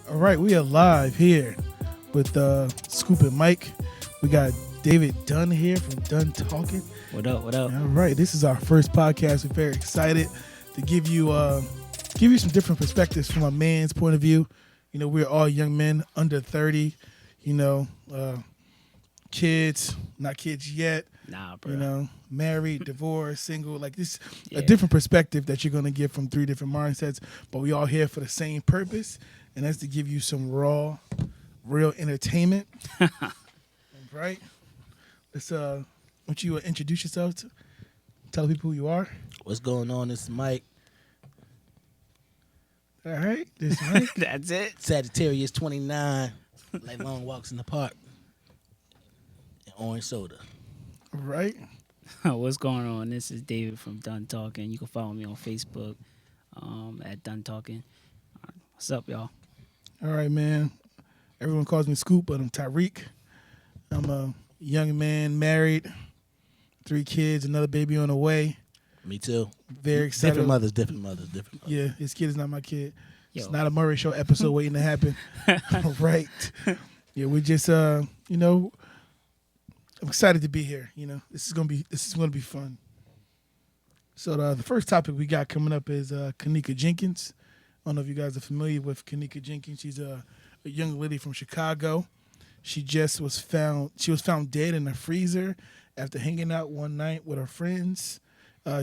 All right, we are live here with Scoop and Mike. We got David Dunn here from Dunn Talking. What up? What up? All right, this is our first podcast. We're very excited to give you some different perspectives from a man's point of view. You know, we're all young men under 30. You know, kids, not kids yet. Nah, bro. You know, married, divorced, single. Like this, a different perspective that you're gonna get from three different mindsets. But we all here for the same purpose, and that's to give you some raw, real entertainment. Right? Let's want you introduce yourself to tell people who you are. What's going on? This is Mike. All right, this Mike. That's it. Sagittarius 29. Like long walks in the park. And orange soda. All right. What's going on? This is David from Dunn Talking. You can follow me on Facebook at Dunn Talking. What's up, y'all? All right, man. Everyone calls me Scoop, but I'm Tyreek. I'm a young man, married, 3 kids, another baby on the way. Me too. Very excited. Different mothers. Yeah, his kid is not my kid. Yo. It's not a Murray Show episode waiting to happen. All right. Yeah, we just I'm excited to be here. You know, this is gonna be fun. So the first topic we got coming up is Kanika Jenkins. I don't know if you guys are familiar with Kanika Jenkins. She's a young lady from Chicago. She was found dead in a freezer after hanging out one night with her friends.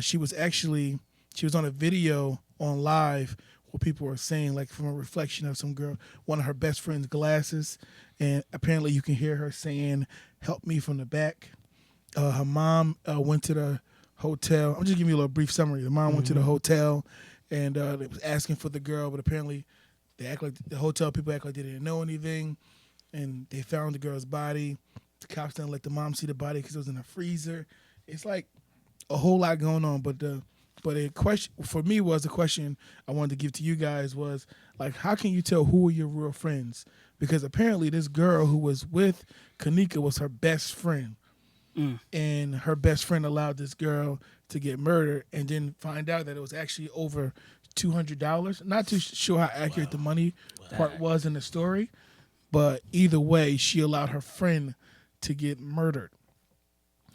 She was on a video on live where people were saying, like, from a reflection of some girl, one of her best friend's glasses, and apparently you can hear her saying, "Help me," from the back. Her mom went to the hotel. I'm just giving you a little brief summary. The mom went to the hotel and they was asking for the girl, but apparently the hotel people act like they didn't know anything, and they found the girl's body. The cops didn't let the mom see the body because it was in a freezer. It's like a whole lot going on, but a question for me was the question I wanted to give to you guys was, like, how can you tell who are your real friends? Because apparently this girl who was with Kanika was her best friend, and her best friend allowed this girl to get murdered, and then find out that it was actually over $200. Not too sure how accurate the money part was in the story, but either way, she allowed her friend to get murdered.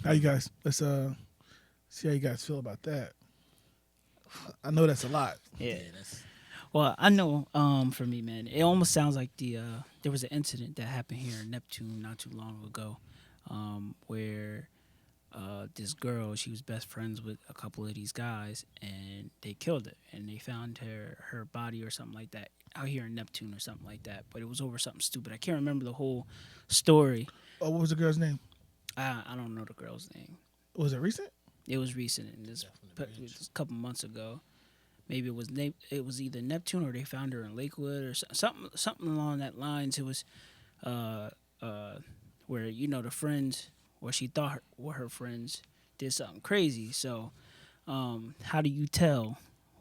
How you guys? Let's see how you guys feel about that. I know that's a lot. Yeah. Well, I know. For me, man, it almost sounds like there was an incident that happened here in Neptune not too long ago, where this girl, she was best friends with a couple of these guys, and they killed her, and they found her body or something like that out here in Neptune or something like that. But it was over something stupid. I can't remember the whole story. Oh, what was the girl's name? I don't know the girl's name. Was it recent? It was recent, and this was a couple months ago. Maybe it was either Neptune or they found her in Lakewood or something along that lines. It was where, you know, the friends, or she thought were her friends, did something crazy. So how do you tell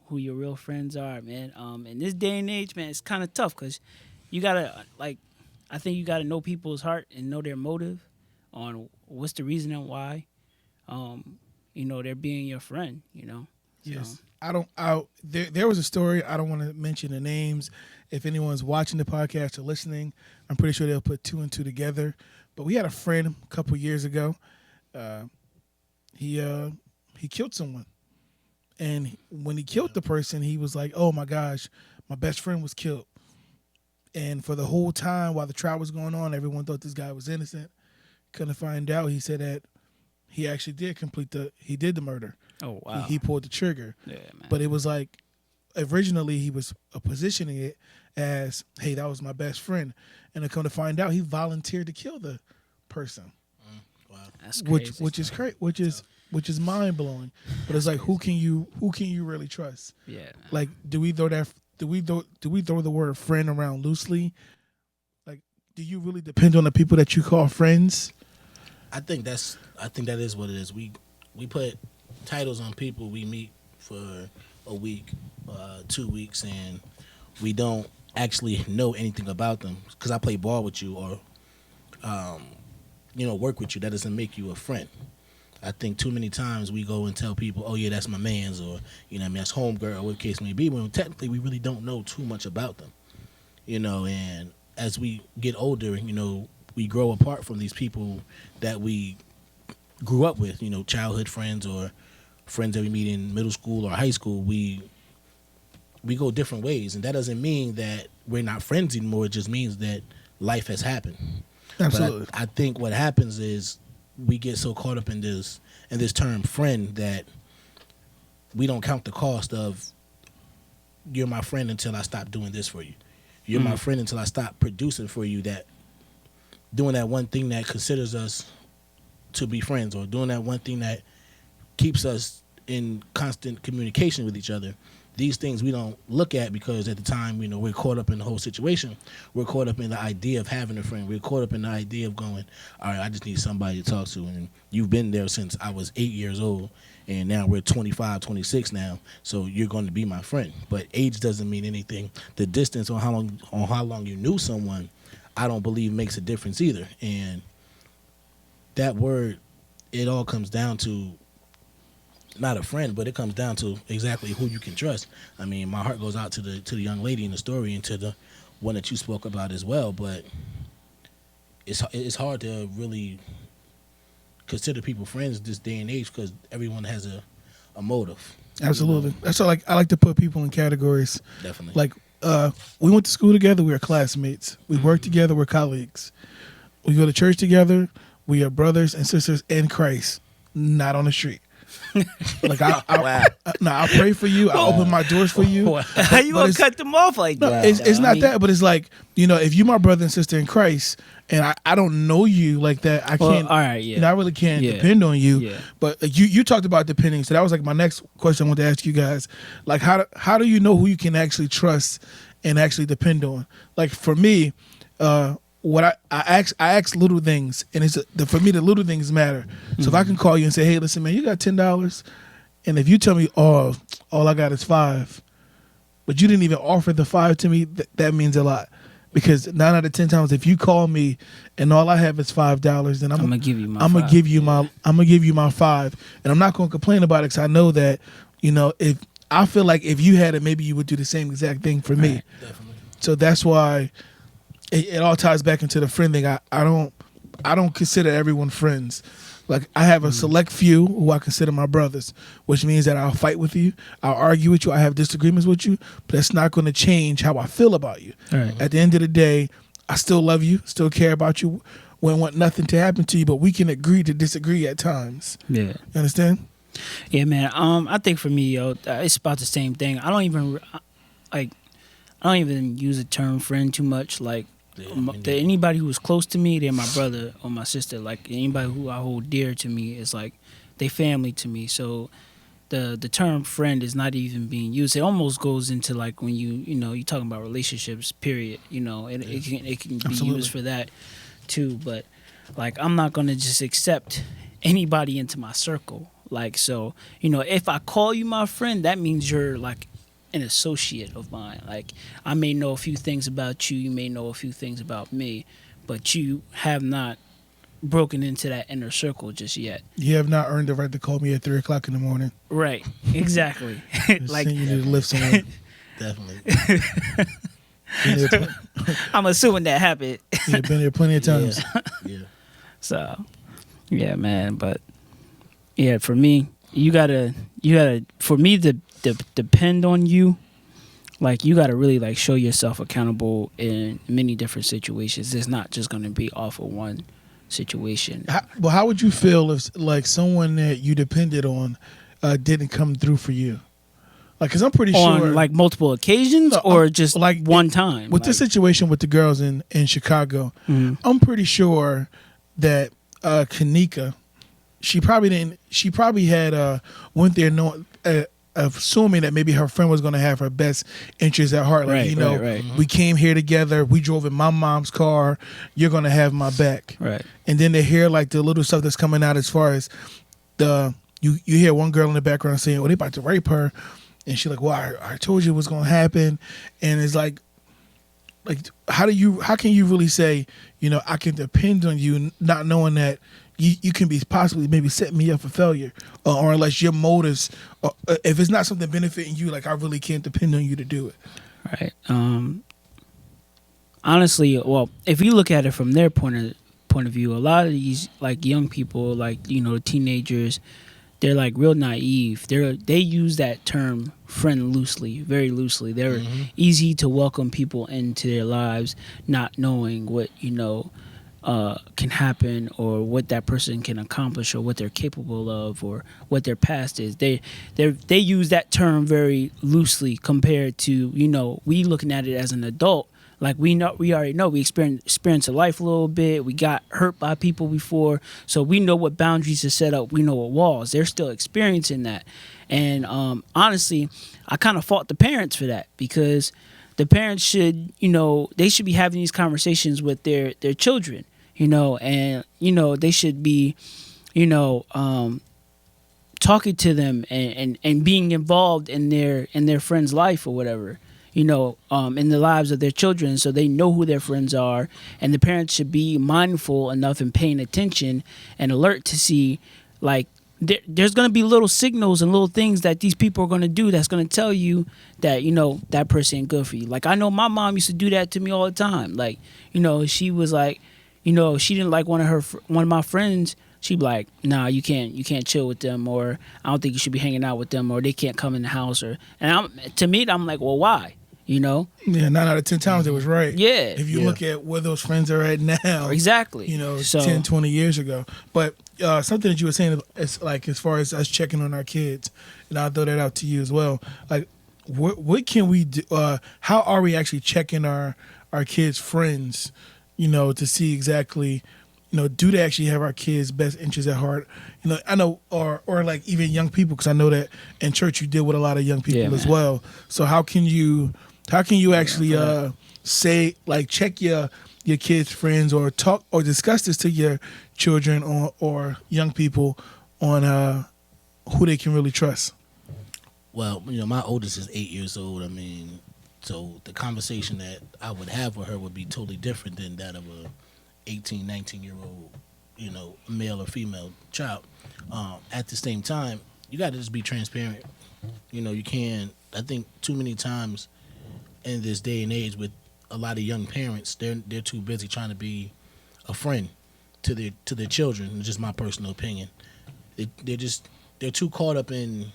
who your real friends are, man? In this day and age, man, it's kind of tough because you gotta, like, I think you gotta know people's heart and know their motive on what's the reason and why. You know, they're being your friend, you know? Yes. There was a story. I don't want to mention the names. If anyone's watching the podcast or listening, I'm pretty sure they'll put 2 and 2 together. But we had a friend a couple years ago. He killed someone. And when he killed the person, he was like, "Oh my gosh, my best friend was killed." And for the whole time while the trial was going on, everyone thought this guy was innocent. Couldn't find out. He said that he actually did did the murder. Oh, wow. He pulled the trigger. Yeah, man. But it was like, originally he was positioning it as, "Hey, that was my best friend." And to come to find out, he volunteered to kill the person. Wow. That's crazy. Which is mind blowing. But it's like, who can you really trust? Yeah, man. Like, do we throw the word friend around loosely? Like, do you really depend on the people that you call friends? I think that is what it is. We put titles on people we meet for a week, 2 weeks, and we don't actually know anything about them. Because I play ball with you or work with you, that doesn't make you a friend. I think too many times we go and tell people, "Oh yeah, that's my man's," or that's homegirl, or what the case may be, when technically we really don't know too much about them. And as we get older, we grow apart from these people that we grew up with, childhood friends or friends that we meet in middle school or high school. We go different ways, and that doesn't mean that we're not friends anymore. It just means that life has happened. Absolutely. But I think what happens is we get so caught up in this term friend that we don't count the cost of, you're my friend until I stop doing this for you. You're my friend until I stop producing for you, that doing that one thing that considers us to be friends, or doing that one thing that keeps us in constant communication with each other. These things we don't look at because at the time, we're caught up in the whole situation. We're caught up in the idea of having a friend. We're caught up in the idea of going, all right, I just need somebody to talk to. And you've been there since I was 8 years old, and now we're 25, 26 now, so you're going to be my friend. But age doesn't mean anything. The distance on how long you knew someone, I don't believe makes a difference either. And that word, it all comes down to not a friend, but it comes down to exactly who you can trust. I mean, my heart goes out to the young lady in the story and to the one that you spoke about as well. But it's hard to really consider people friends this day and age because everyone has a motive. Absolutely. That's why I like to put people in categories. Definitely. Like we went to school together. We were classmates. We work together. We're colleagues. We go to church together. We are brothers and sisters in Christ, not on the street. Like I pray for you. I open my doors for you. How you gonna cut them off like No, that? it's not that, but it's like, if you're my brother and sister in Christ, and I don't know you like that, I can't. All right, yeah. I really can't depend on you. Yeah. But you talked about depending, so that was like my next question I wanted to ask you guys. Like, how do you know who you can actually trust and actually depend on? Like for me, what I ask little things, and for me the little things matter. So if I can call you and say, hey, listen, man, you got $10, and if you tell me, all I got is $5, but you didn't even offer the $5 to me, that means a lot. Because 9 out of 10 times, if you call me and all I have is $5, then I'm gonna give you my I'm gonna give you my $5, and I'm not gonna complain about it because I know that if I feel like if you had it, maybe you would do the same exact thing for me. Definitely. So that's why it all ties back into the friend thing. I don't consider everyone friends. Like I have a select few who I consider my brothers, which means that I'll fight with you, I'll argue with you, I have disagreements with you, but that's not going to change how I feel about you. Right. At the end of the day, I still love you, still care about you, wouldn't want nothing to happen to you, but we can agree to disagree at times. Yeah. You understand? Yeah, man. I think for me, it's about the same thing. I don't even use the term friend too much. Like anybody who's close to me, they're my brother or my sister. Like anybody who I hold dear to me is like they family to me. So the term friend is not even being used. It almost goes into like when you're talking about relationships. Period. It can be Absolutely. used for that too. But like I'm not gonna just accept anybody into my circle. Like so, if I call you my friend, that means you're like an associate of mine. Like I may know a few things about you, you may know a few things about me, but you have not broken into that inner circle just yet. You have not earned the right to call me at 3:00 in the morning. Right. Exactly. Like you need to lift someone. Definitely. I'm assuming that happened. You've been there plenty of times. Yeah. So yeah, man. But yeah, for me, you gotta for me to depend on you, like you gotta really like show yourself accountable in many different situations. It's not just gonna be off of one situation. How would you feel if like someone that you depended on didn't come through for you? Like, cause I'm pretty on sure like multiple occasions or just like one time. With this situation with the girls in Chicago, I'm pretty sure that Kanika, she probably had went there knowing, assuming that maybe her friend was going to have her best interests at heart. Like, right. We came here together. We drove in my mom's car. You're going to have my back. Right. And then they hear like the little stuff that's coming out as far as you hear one girl in the background saying, they about to rape her. And she's like, well, I told you what's going to happen. And it's like, how can you really say, I can depend on you, not knowing that you can be possibly maybe setting me up for failure, or unless your motives, if it's not something benefiting you, like I really can't depend on you to do it. Right. honestly, well, if you look at it from their point of view, a lot of these like young people, like teenagers, they're like real naive. They use that term friend loosely, very loosely. They're easy to welcome people into their lives, not knowing what can happen or what that person can accomplish or what they're capable of or what their past is. They use that term very loosely compared to we looking at it as an adult. Like we already know we experience a life a little bit. We got hurt by people before, so we know what boundaries to set up. We know what walls. They're still experiencing that, and honestly, I kind of fault the parents for that because the parents should they should be having these conversations with their children, and they should be talking to them and being involved in their friend's life or whatever. In the lives of their children, so they know who their friends are, and the parents should be mindful enough and paying attention and alert to see, like, there's going to be little signals and little things that these people are going to do that's going to tell you that that person ain't good for you. Like, I know my mom used to do that to me all the time. Like, she was like, she didn't like one of my friends. She'd be like, nah, you can't chill with them, or I don't think you should be hanging out with them, or they can't come in the house, to me I'm like, well, why? Yeah, 9 out of 10 times it was right. Yeah. If you look at where those friends are at now. Exactly. So, 10, 20 years ago. But something that you were saying is like as far as us checking on our kids, and I'll throw that out to you as well. Like, what can we do? How are we actually checking our kids' friends, to see exactly, do they actually have our kids' best interests at heart? I know, or like even young people, because I know that in church you deal with a lot of young people as well. So how can you actually say, like, check your kids' friends, or talk or discuss this to your children or young people on who they can really trust? Well, my oldest is 8 years old. I mean, so the conversation that I would have with her would be totally different than that of a 18, 19-year-old, male or female child. At the same time, you got to just be transparent. You can't. I think too many times in this day and age with a lot of young parents, they're too busy trying to be a friend to their children. It's just my personal opinion. They're too caught up in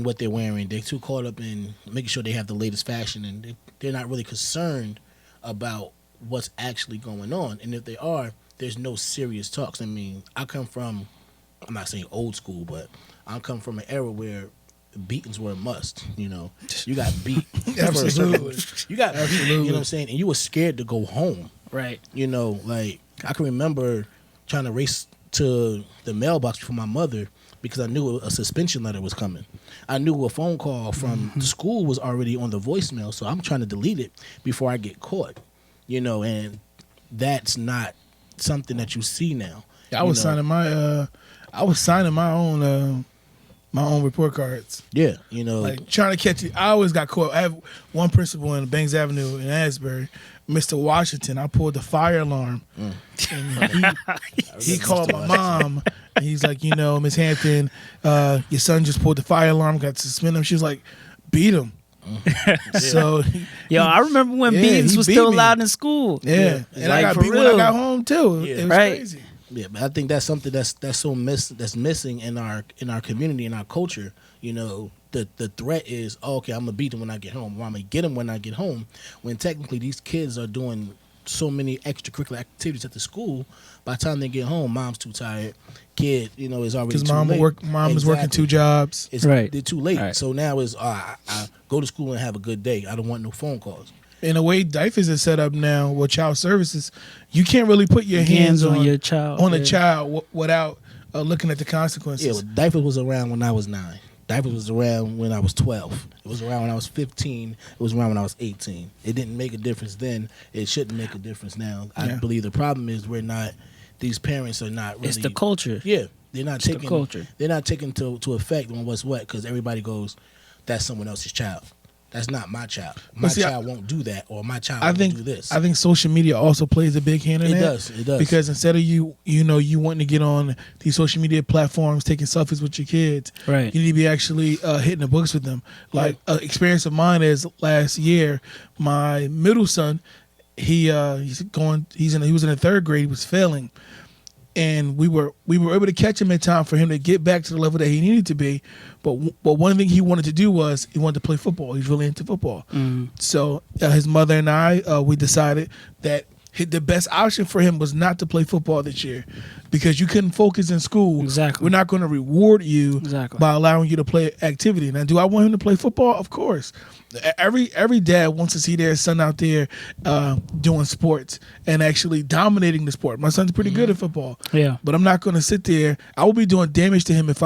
what they're wearing. They're too caught up in making sure they have the latest fashion, and they're not really concerned about what's actually going on. And if they are, there's no serious talks. I mean, I'm not saying old school, but I come from an era where beatings were a must. You got beat. Absolutely. You got beat, you know what I'm saying? And you were scared to go home. Right. Like, I can remember trying to race to the mailbox for my mother because I knew a suspension letter was coming. I knew a phone call from the school was already on the voicemail, so I'm trying to delete it before I get caught. And that's not something that you see now. I was signing my own report cards. Yeah, like trying to catch it. I always got caught. I have one principal in Banks Avenue in Asbury, Mr. Washington. I pulled the fire alarm, and he called my mom, and he's like, Miss Hampton, your son just pulled the fire alarm, got to suspend him. She was like, beat him. So I remember when beatings was still allowed in school. Yeah. And I got beat when I got home too. Yeah. It was crazy. Yeah, but I think that's something that's missing in our community, in our culture. The threat is, okay, I'm gonna beat him when I get home, or I'm gonna get him when I get home. When technically these kids are doing so many extracurricular activities at the school. By the time they get home, mom's too tired. Kid, is already too late. Because mom is working 2 jobs. They're too late. Right. So now it's I go to school and have a good day. I don't want no phone calls. In a way, DIFAS is set up now with child services. You can't really put your hands on your child a child without looking at the consequences. Yeah, well, DIFAS was around when I was 9. DIFAS was around when I was 12. It was around when I was 15. It was around when I was 18. It didn't make a difference then. It shouldn't make a difference now. I believe the problem is these parents are not really. It's the culture. Yeah, they're not taking. The culture. They're not taking to effect on what's what, because everybody goes, that's someone else's child. that's not my child. My child won't do that, or my child won't do this. I think social media also plays a big hand in that. It does. Because instead of you wanting to get on these social media platforms, taking selfies with your kids, Right. you need to be actually hitting the books with them. Like experience of mine is last year, my middle son, he was in the third grade, he was failing. And we were able to catch him in time for him to get back to the level that he needed to be. But one thing he wanted to do was he wanted to play football. He's really into football. So his mother and I, we decided that the best option for him was not to play football this year, because you couldn't focus in school. Exactly. We're not going to reward you by allowing you to play activity. Now, do I want him to play football? Of course. Every dad wants to see their son out there doing sports and actually dominating the sport. My son's pretty good at football. Yeah. But I'm not going to sit there. I will be doing damage to him if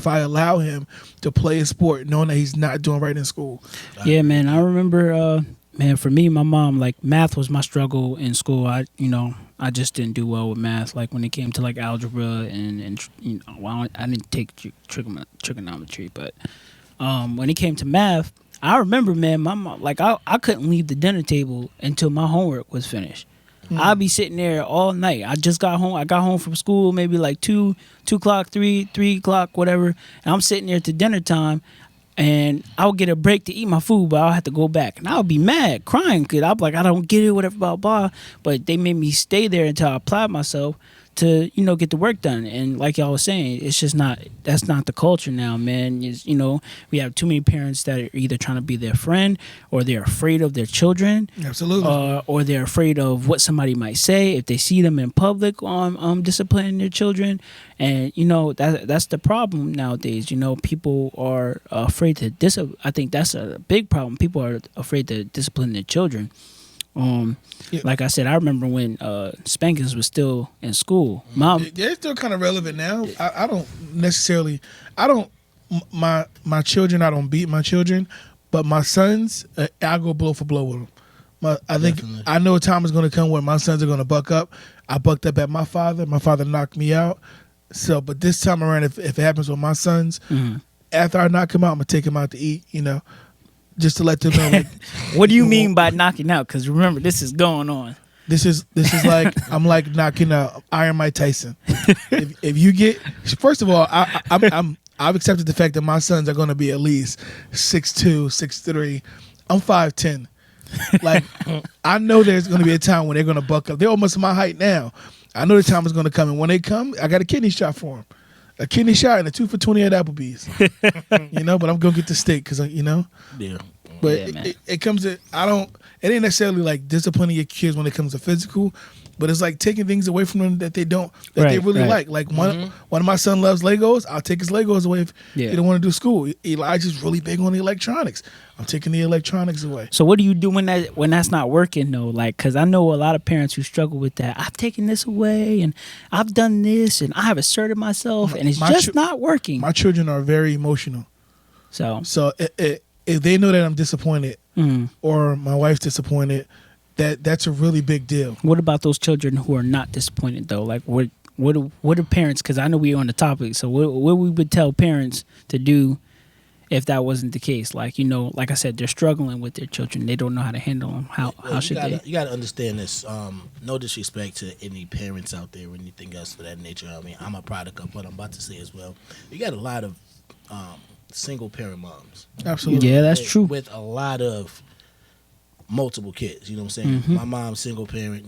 I allow him to play a sport knowing that he's not doing right in school. Yeah, man. I remember, man, for me, my mom, like, math was my struggle in school. I just didn't do well with math. Like, when it came to, like, algebra and well, I didn't take trigonometry, but when it came to math, I remember, man, my mom, like, I couldn't leave the dinner table until my homework was finished. I'd be sitting there all night. I just got home. I got home from school maybe like 2 o'clock, 3 o'clock, whatever. And I'm sitting there to dinner time, and I would get a break to eat my food, but I'll have to go back. And I would be mad, crying, because I'd be like, I don't get it, whatever, blah, blah. But they made me stay there until I applied myself to, get the work done. And like y'all was saying, it's just that's not the culture now, man. We have too many parents that are either trying to be their friend, or they're afraid of their children. Absolutely. Or they're afraid of what somebody might say if they see them in public on disciplining their children. And, that's the problem nowadays. People are afraid to I think that's a big problem. People are afraid to discipline their children. Like I said, I remember when spankings was still in school. They're still kind of relevant now. I don't my children, I don't beat my children, but my sons, I go blow for blow with them. I think definitely. I know a time is going to come where my sons are going to buck up. I bucked up at my father. My father knocked me out. So, but this time around, if it happens with my sons, after I knock him out, I'm going to take him out to eat, just to let them know. Like, what do you mean by knocking out? Because remember, this is going on. This is like I'm like knocking out Iron Mike Tyson. if you get, first of all, I've accepted the fact that my sons are going to be at least 6'2", 6'3". I'm 5'10". Like, I know there's going to be a time when they're going to buck up. They're almost my height now. I know the time is going to come, and when they come, I got a kidney shot for them. A kidney shot and a 2 for $20 at Applebee's. But I'm going to get the steak because, Yeah. But yeah, it comes to, it ain't necessarily like disciplining your kids when it comes to physical, but it's like taking things away from them that they they really like. Like one of my son loves Legos. I'll take his Legos away if he don't want to do school. Elijah's really big on the electronics. I'm taking the electronics away. So what do you do when that's not working though? Like, because I know a lot of parents who struggle with that. I've taken this away and I've done this and I have asserted myself and it's just not working. My children are very emotional. So if they know that I'm disappointed or my wife's disappointed, that's a really big deal. What about those children who are not disappointed though? Like what are parents? Because I know we're on the topic. So what we would tell parents to do if that wasn't the case? Like like I said, they're struggling with their children. They don't know how to handle them. How should they? You got to understand this. No disrespect to any parents out there or anything else of that nature. I mean, I'm a product of what I'm about to say as well. You got a lot of single parent moms. Absolutely. Yeah, that's true. With a lot of multiple kids. You know what I'm saying? My mom's single parent,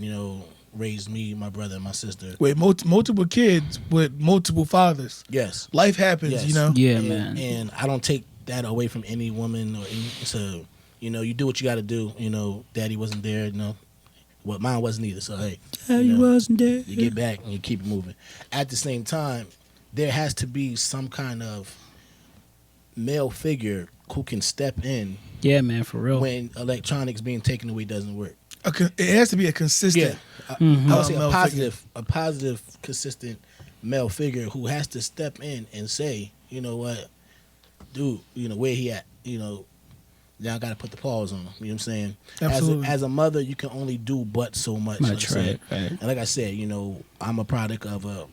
raised me, my brother, and my sister. With multiple kids with multiple fathers. Yes. Life happens, Yeah, man. And I don't take that away from any woman or any, so, you do what you got to do. Daddy wasn't there, Well, mine wasn't either, so hey. Daddy wasn't there. You get back and you keep it moving. At the same time, there has to be some kind of male figure who can step in. Yeah, man, for real. When electronics being taken away doesn't work. It has to be a consistent. I would say a positive, consistent male figure who has to step in and say, you know what, dude, where he at, now I got to put the pause on him. You know what I'm saying? Absolutely. As a mother, you can only do but so much. Right. And like I said, I'm a product of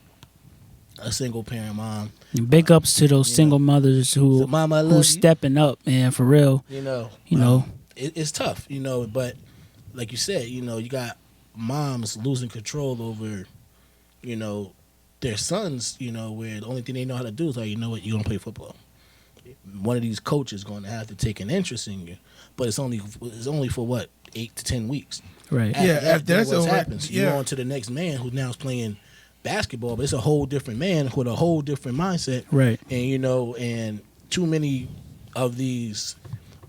a single parent mom. And big ups to those single mothers who So, Mama, I love who's you. stepping up, man, for real. You know, it's tough, but like you said, you got moms losing control over, their sons, where the only thing they know how to do is like, you know what, you're gonna play football. One of these coaches going to have to take an interest in you, but it's only for what, 8 to 10 weeks. Right. After that's what over, happens. yeah. You're on to the next man who now is playing basketball, but it's a whole different man with a whole different mindset. Right. And and too many of these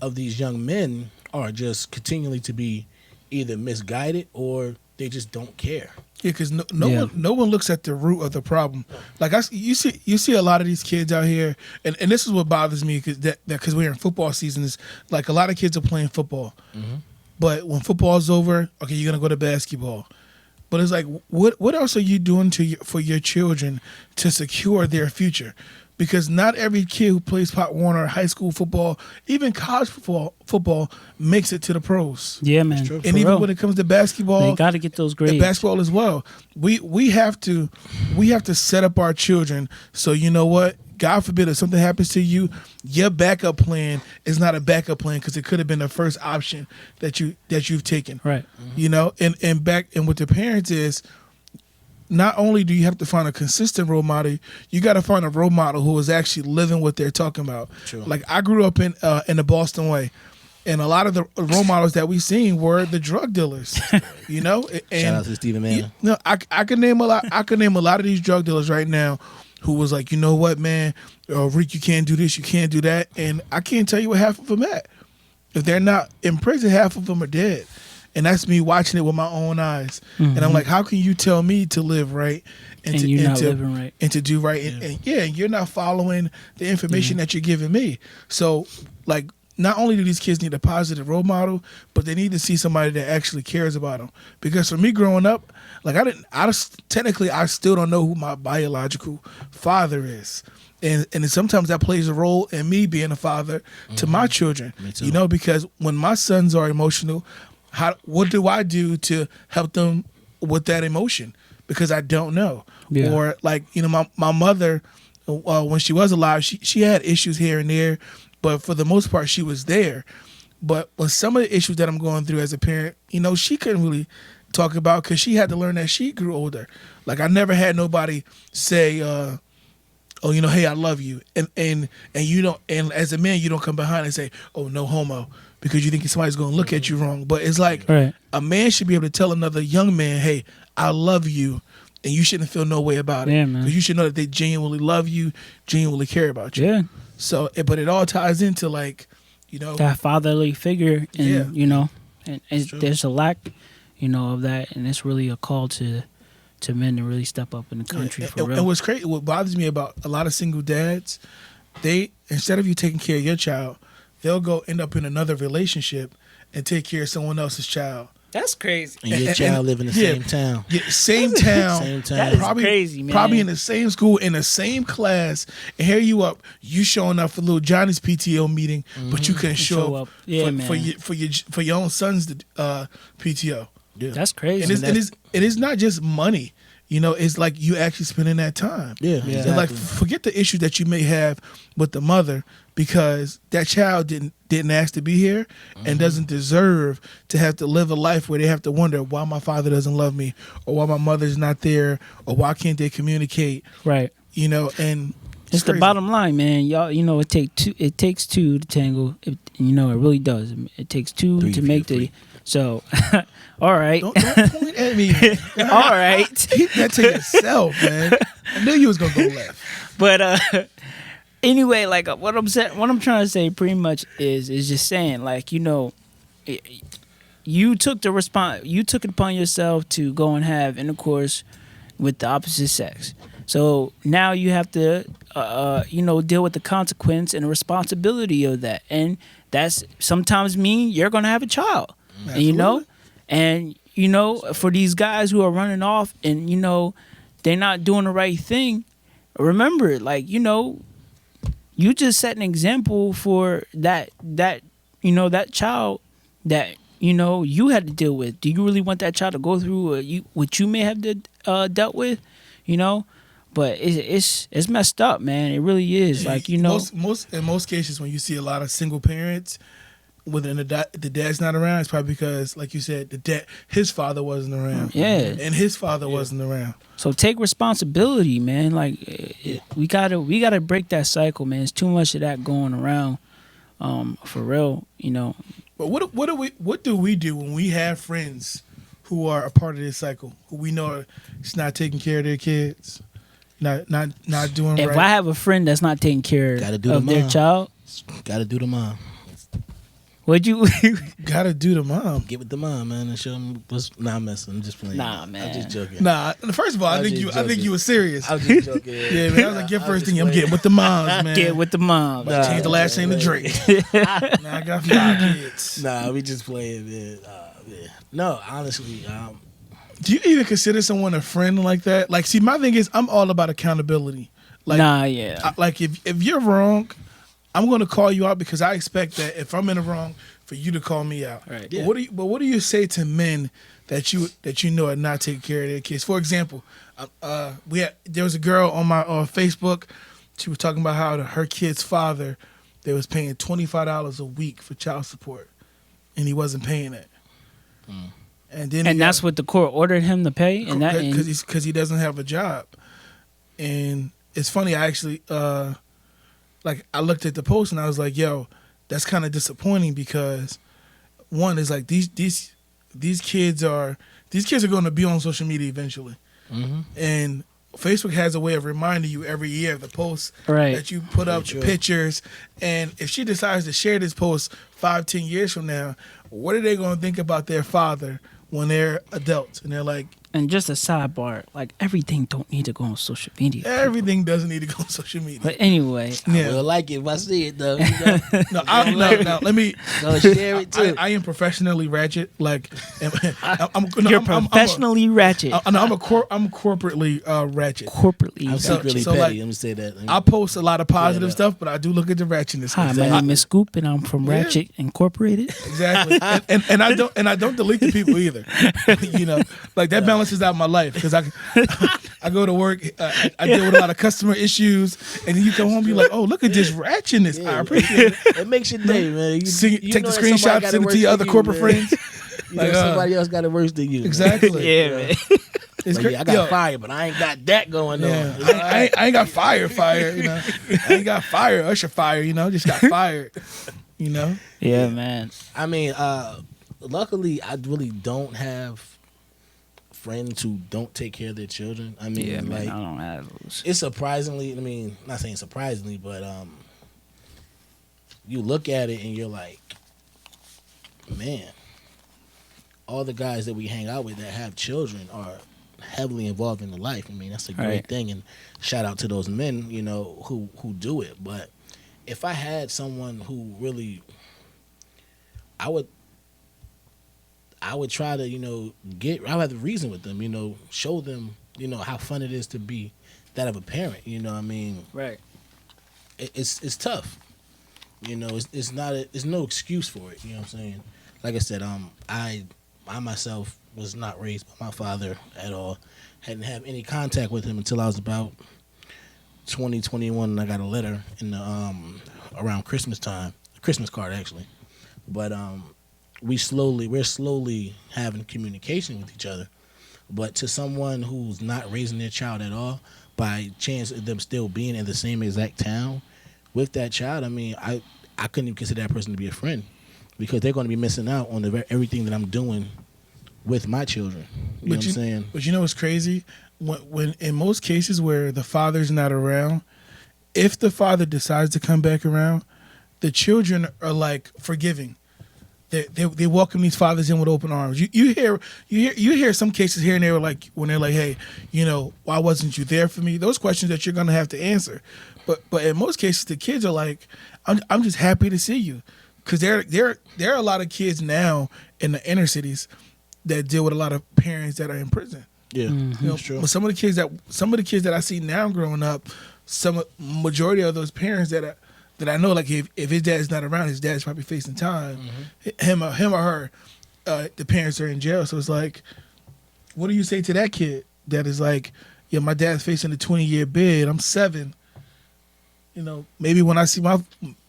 young men are just continually to be either misguided or they just don't care. Yeah, because no one looks at the root of the problem. Like you see a lot of these kids out here, and this is what bothers me because we're in football season. Is like a lot of kids are playing football, but when football's over, okay, you're gonna go to basketball. But it's like, what else are you doing for your children to secure their future? Because not every kid who plays Pop Warner, high school football, even college football makes it to the pros. Yeah, man. true. And even when it comes to basketball, they got to get those grades. and basketball as well. We have to set up our children so you know what? God forbid if something happens to you, your backup plan is not a backup plan because it could have been the first option that you've taken. Right. And with the parents is not only do you have to find a consistent role model, you got to find a role model who is actually living what they're talking about. True. Like I grew up in the Boston way. And a lot of the role models that we seen were the drug dealers, And Shout out to Stephen Mann. I can name a lot. I can name a lot of these drug dealers right now, who was like, you know what, man, Rick, you can't do this, you can't do that, and I can't tell you what half of them at. If they're not in prison, half of them are dead, and that's me watching it with my own eyes. And I'm like, how can you tell me to live right and you're not living right and to do right? And you're not following the information that you're giving me. So like. Not only do these kids need a positive role model, but they need to see somebody that actually cares about them. Because for me growing up, like I still don't know who my biological father is. And sometimes that plays a role in me being a father to my children. Me too. Because when my sons are emotional, what do I do to help them with that emotion? Because I don't know. Yeah. Or like, my mother, when she was alive, she had issues here and there. But for the most part, she was there. But with some of the issues that I'm going through as a parent, she couldn't really talk about because she had to learn as she grew older. Like I never had nobody say, hey, I love you. And you don't, and as a man, you don't come behind and say, oh, no homo, because you think somebody's going to look at you wrong. But it's like a man should be able to tell another young man, hey, I love you. And you shouldn't feel no way about it. Yeah, man. Because you should know that they genuinely love you, genuinely care about you. Yeah. So, but it all ties into like, that fatherly figure, and and true. there's a lack, of that, and it's really a call to men to really step up in the country for real. And what's crazy, what bothers me about a lot of single dads, they instead of you taking care of your child, they'll go end up in another relationship and take care of someone else's child. That's crazy. And your child live in the same town. Yeah, same town. Same town. That is probably, crazy, man. Probably in the same school, in the same class, and here you showing up for little Johnny's PTO meeting, but you couldn't show up Yeah, for your own son's PTO. Yeah. And That's crazy. it is not just money. It's like you actually spending that time. Yeah, And exactly. like forget the issues that you may have with the mother because that child didn't ask to be here and doesn't deserve to have to live a life where they have to wonder why my father doesn't love me or why my mother's not there or why can't they communicate. Right. And It's the crazy. bottom line, man. Y'all, it takes two to tangle. It really does. It takes two Three to for make your the. So, all right. Don't point at me. All right. Keep that to yourself, man. I knew you was gonna go left. But anyway, like what I'm trying to say pretty much is just saying, like, you took it upon yourself to go and have intercourse with the opposite sex. So now you have to deal with the consequence and the responsibility of that. And that's sometimes mean you're gonna have a child. And for these guys who are running off and they're not doing the right thing, remember, like, you just set an example for that child that you had to deal with. Do you really want that child to go through what you may have dealt with? But it's messed up, man. It really is. Like, you know, in most cases when you see a lot of single parents, when the dad's not around, it's probably because, like you said, his father wasn't around. Yeah. And his father wasn't around. so take responsibility, man. Like we gotta break that cycle, man. It's too much of that going around, for real. You know. But what do we do when we have friends who are a part of this cycle, who we know are just not taking care of their kids, not doing If right? I have a friend that's not taking care Gotta do of the their mom. child, Gotta do the mom. would you? Gotta do the mom. Get with the mom, man, and show them what's. Nah, I'm messing. I'm just playing. Nah, man. I'm just joking. Nah, first of all, I I'm think just you joking. were serious. I was just joking. Yeah, man. I was like, your I first was thing, just I'm getting with the moms, man. Get with the mom. Nah. Change the last name to Drake. Now I got 5 kids. Nah, we just playing, man. Yeah. No, honestly, Do you even consider someone a friend like that? Like, see, my thing is, I'm all about accountability. Like, Nah, yeah. like if you're wrong, I'm going to call you out because I expect that if I'm in the wrong, for you to call me out. Right. Yeah. But what do you say to men that you know are not taking care of their kids? For example, there was a girl on my Facebook. She was talking about how her kid's father, they was paying $25 a week for child support, and he wasn't paying it. And then And that's what the court ordered him to pay. And that because he doesn't have a job. And it's funny, I actually like I looked at the post and I was like, yo, that's kind of disappointing because one is like these kids are going to be on social media eventually. mm-hmm. And Facebook has a way of reminding you every year of the posts Right. that you put up, the true. pictures. And if she decides to share this post 5-10 years from now, what are they going to think about their father when they're adults? And they're like, and just a sidebar, like everything don't need to go on social media. everything doesn't need to go on social media. But anyway, I will like it if I see it though. You know? No, let me. Go share it too. I am professionally ratchet. Like, you're professionally ratchet. I'm corporately ratchet. Corporately. I'm So- secretly so, petty. like, Let me say that. I post a lot of positive Yeah, stuff, but I do look at the ratchetness. Hi, my name is Scoop, and I'm from Yeah. Ratchet Incorporated. Exactly, and I don't delete the people either. You know, like that balances out my life because I go to work, I deal with a lot of customer issues, and then you come home, you're like, oh, look at this ratchetness. I appreciate it. It makes your day, man. You Take the know that somebody screenshot, got send it worse to your than other you, corporate man. friends. You know Like, somebody else got it worse than you. man. Exactly. Yeah, man. It's Like, great. yeah, I got fired, but I ain't got that going Yeah. on. I ain't got fire, you know. I ain't got fire, Usher fire, you know. Just got fired, you know. Yeah, man. I mean, luckily, I really don't have friends who don't take care of their children. I mean, Yeah, man. like, I don't have those. it's surprisingly, I mean, not saying surprisingly, but you look at it and you're like, man, all the guys that we hang out with that have children are heavily involved in the life. I mean, that's a great Right. thing, and shout out to those men, you know, who do it. But if I had someone who really, I would try to, you know, I would have the reason with them, you know, show them, you know, how fun it is to be that of a parent. You know what I mean? Right. It's tough. You know, it's not there's no excuse for it. You know what I'm saying? Like I said, I myself was not raised by my father at all. Hadn't had any contact with him until I was about 2021, and I got a letter in the around Christmas time, a Christmas card actually. But we're slowly having communication with each other. But to someone who's not raising their child at all, by chance of them still being in the same exact town with that child, I mean, I couldn't even consider that person to be a friend because they're going to be missing out on everything that I'm doing with my children. You know what I'm saying? But you know what's crazy? When in most cases where the father's not around, if the father decides to come back around, the children are like forgiving. They welcome these fathers in with open arms. You hear some cases here and there like when they're like, hey, you know, why wasn't you there for me? Those questions that you're gonna have to answer. But in most cases, the kids are like, I'm just happy to see you, because there are a lot of kids now in the inner cities that deal with a lot of parents that are in prison. Yeah, You know, that's true. but some of the kids that I see now growing up, majority of those parents that I know, like if his dad's not around, his dad's probably facing time. Him or her, the parents are in jail. So it's like, what do you say to that kid that is like, yeah, my dad's facing a 20-year bid. I'm 7. You know, maybe when I see by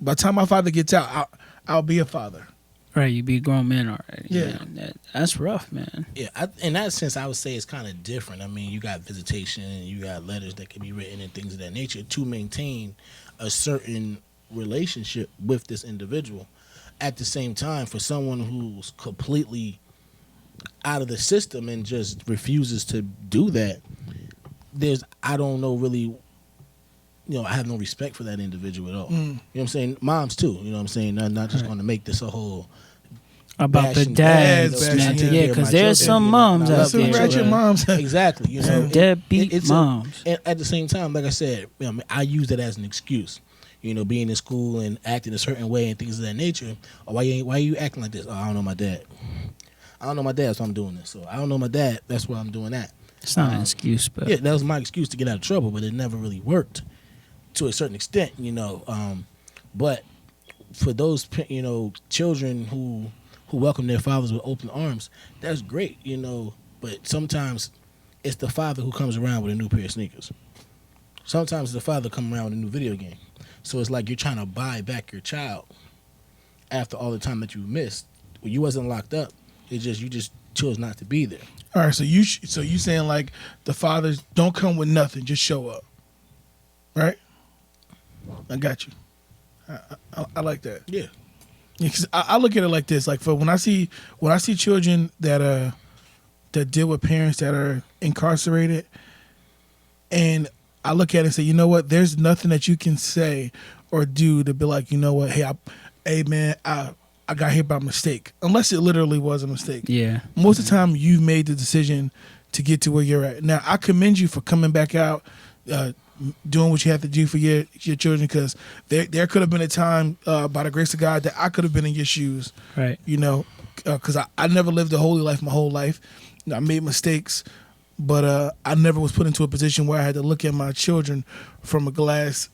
the time my father gets out, I'll be a father. Right, you be a grown man already. Yeah. Man. That's rough, man. Yeah, in that sense, I would say it's kind of different. I mean, you got visitation, you got letters that can be written and things of that nature to maintain a certain relationship with this individual. At the same time, for someone who's completely out of the system and just refuses to do that, I don't know really, I have no respect for that individual at all. You know what I'm saying? Moms too, you know what I'm saying? Not just going to make this a whole about the bashing dads, bashing, man. yeah. Yeah, because there's some moms out Some there. ratchet moms. Exactly. You know, Some deadbeat it's moms. And at the same time, like I said, I use that as an excuse. Being in school and acting a certain way and things of that nature. Or why are you acting like this? Oh, I don't know my dad. I don't know my dad, that's why I'm doing this. So I don't know my dad, that's why I'm doing that. It's not an excuse, but Yeah, that was my excuse to get out of trouble, but it never really worked to a certain extent, But for those, children who welcome their fathers with open arms, that's great, But sometimes it's the father who comes around with a new pair of sneakers. Sometimes the father comes around with a new video game. So it's like you're trying to buy back your child after all the time that you missed. Well, you wasn't locked up. It's just you just chose not to be there. All right, so you saying like the fathers don't come with nothing, just show up, right? I got you. I like that. Yeah. Because I look at it like this: like for when I see children that deal with parents that are incarcerated, and I look at it and say, you know what? There's nothing that you can say or do to be like, you know what? Hey, man, I got here by mistake. Unless it literally was a mistake. yeah. Most of the time, you've made the decision to get to where you're at. Now, I commend you for coming back out, doing what you have to do for your children, because there could have been a time, by the grace of God, that I could have been in your shoes. Right. Because I never lived a holy life my whole life. I made mistakes, but I never was put into a position where I had to look at my children from a glass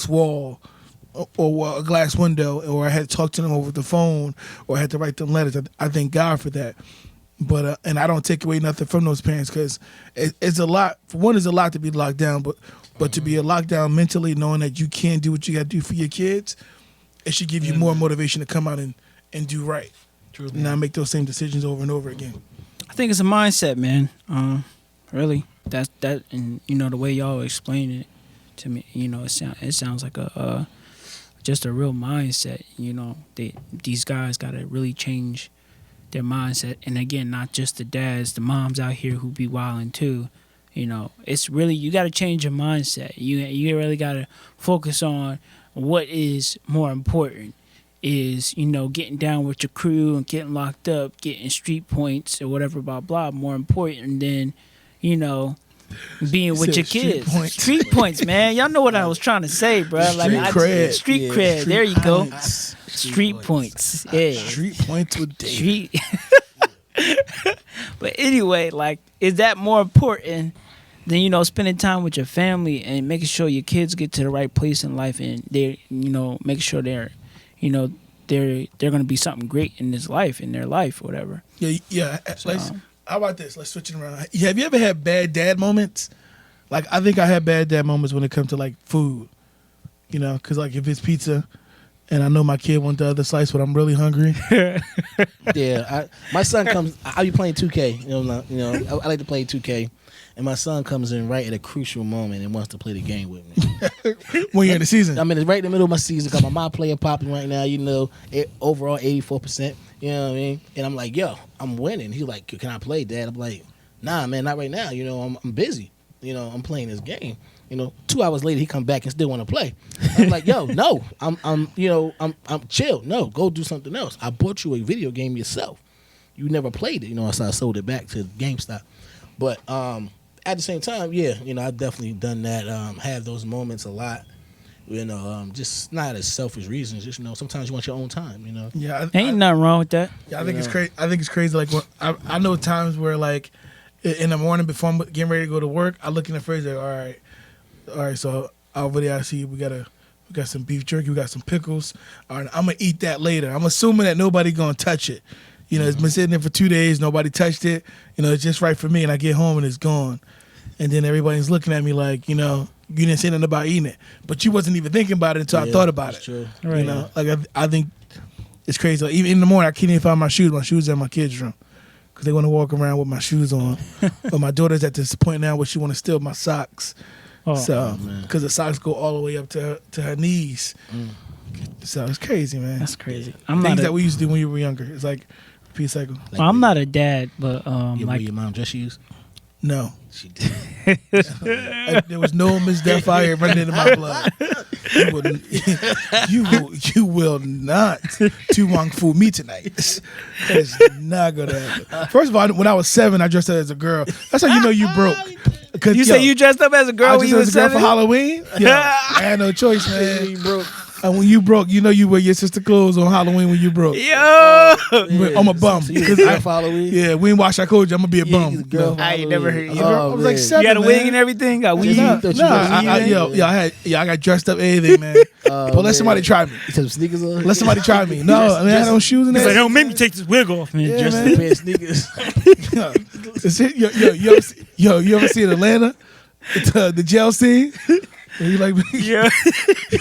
wall or a glass window, or I had to talk to them over the phone, or I had to write them letters. I thank God for that. But and I don't take away nothing from those parents, because it's a lot. For one, it's a lot to be locked down, but to be locked down mentally, knowing that you can't do what you got to do for your kids, it should give you more motivation to come out and do right. True. And not make those same decisions over and over again. I think it's a mindset, man. Really, that, and the way y'all explain it to me, it sounds like just a real mindset. These guys got to really change their mindset, and again, not just the dads, the moms out here who be wilding too. It's really, you got to change your mindset. You really got to focus on what is more important. Is getting down with your crew and getting locked up, getting street points or whatever, blah blah, more important than being with your kids. Street points, man. Y'all know what I was trying to say, bro. Street cred. There you go. Street points. Yeah. Street points with Dave. But anyway, is that more important than spending time with your family and making sure your kids get to the right place in life, and they make sure they're going to be something great in their life, or whatever. Yeah. How about this? Let's switch it around. Have you ever had bad dad moments? I think I had bad dad moments when it comes to food. Because if it's pizza, and I know my kid wants the other slice, but I'm really hungry. Yeah, my son comes. I be playing 2K. I like to play 2K. And my son comes in right at a crucial moment and wants to play the game with me. When you're in the season. I'm in right in the middle of my season because my player popping right now, overall 84%. You know what I mean? And I'm like, yo, I'm winning. He's like, can I play, Dad? I'm like, nah, man, not right now. I'm busy. I'm playing this game. 2 hours later, he come back and still want to play. I'm like, yo, no, I'm chill. No, go do something else. I bought you a video game yourself. You never played it, so I sold it back to GameStop. But at the same time, yeah, I've definitely done that. Have those moments a lot. Just not as selfish reasons. Just sometimes you want your own time. Yeah, ain't nothing wrong with that. Yeah, I think it's crazy. I think it's crazy. I know times where in the morning before I'm getting ready to go to work, I look in the fridge all right. So over there, I see we got some beef jerky, we got some pickles. All right, I'm gonna eat that later. I'm assuming that nobody gonna touch it. You know, it's been sitting there for 2 days. Nobody touched it. You know, it's just right for me. And I get home and it's gone. And then everybody's looking at me like, you know, you didn't say nothing about eating it. But you wasn't even thinking about it until I thought about it. True. You know, like I think it's crazy. Like, even in the morning, I can't even find my shoes. My shoes are in my kids' room because they want to walk around with my shoes on. But my daughter's at this point now where she want to steal my socks. So, because the socks go all the way up to her knees. So it's crazy, man. That's crazy. Things that we used to do when you were younger. It's like repeat cycle. Well, I'm not a dad, but Like your mom dress shoes? No. She did. There was no Miss Deathfire running into my blood. You will not Tu Wong Fu me tonight. It's not gonna happen. First of all, when I was 7, I dressed up as a girl. That's how you know you broke. You say you dressed up as a girl when you was 7? For Halloween? Yeah, I had no choice, man. You broke. And when you broke, you know you wear your sister clothes on Halloween when you broke. Yo! I'm a bum. So you was Halloween? Yeah, we ain't wash our clothes. I'm going to be a bum. I ain't never heard you. I was like 7, You had a man. wig and everything? Got weed? I got dressed up everything, man. But let somebody try me. You some sneakers on? Let somebody try me. No, I mean, I had no shoes in there. He's like, don't make me take this wig off, man. Yeah, Just man. a pair of sneakers. You ever see in Atlanta the jail scene? And you like, Yeah.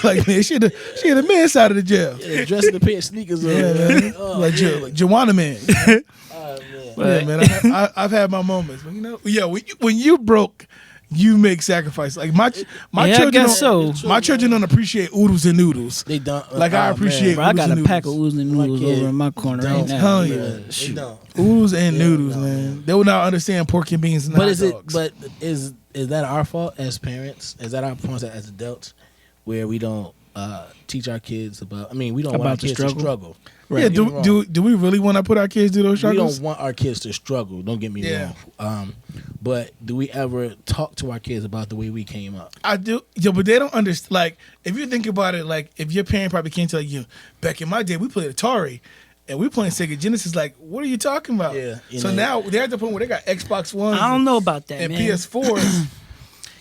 like, man, she had a man side of the jail. Yeah, dressed in a pair of sneakers on. Yeah, man. Like Joanna man. Oh, man. Yeah, man. I've had my moments, but you know, yeah. When you broke, you make sacrifices. Like my Yeah, children, I guess so. My children don't appreciate oodles and noodles. They don't. Like I appreciate. Bro, I got oodles a and pack of noodles. oodles and noodles Like, yeah, over in my corner right I'm now. telling you. They don't. Oodles and noodles, no, man. They will not understand pork and beans and But hot is it? dogs. But is that our fault as parents? Is that our fault as adults, where we don't teach our kids about? I mean, we don't want our About the kids to struggle? struggle. Yeah, do we really want to put our kids through those We struggles? don't want our kids to struggle. Don't get me Yeah. wrong. But do we ever talk to our kids about the way we came up? I do, yeah, but they don't understand. Like, if you think about it, like, if your parent probably can't tell you, back in my day, we played Atari, and we playing Sega Genesis. Like, what are you talking about? Yeah, you So know. now they're at the point where they got Xbox One I don't know about that, and man. PS4s.